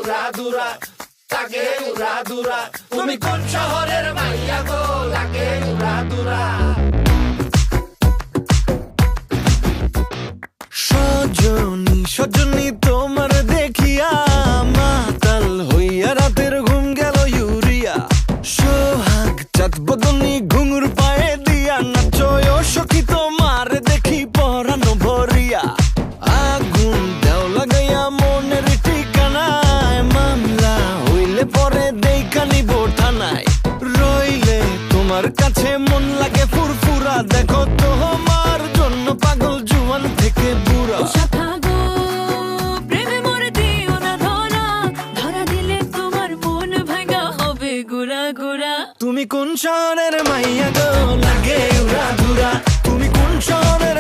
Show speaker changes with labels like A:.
A: উড়াদুরা লাগে উড়াদুরা তুমি কোন শহরের মাইয়া গো লাগে উড়াদুরা
B: সজনী সজনী তোমার দেখিয়া মাতাল হইয়া রাতের ঘুম গেল ইউরিয়া সোহাগ চাঁদ বদনী ঘুঙুর পায়ে দিয়া নাচয় সখী তোমার দেখি পরানো ভরিয়া আগুন দেও লাগাইয়া মনের ঠিকানায় মামলা হইলে পরে দেখা নিব থানায় রইলে তোমার কাছে মন লাগে ফুরফুরা দেখো তোমার জন্য পাগল জুয়ান থেকে বুড়া তুমি কোন শহরের মাইয়া গো লাগে উড়াদুরা তুমি কোন শহরের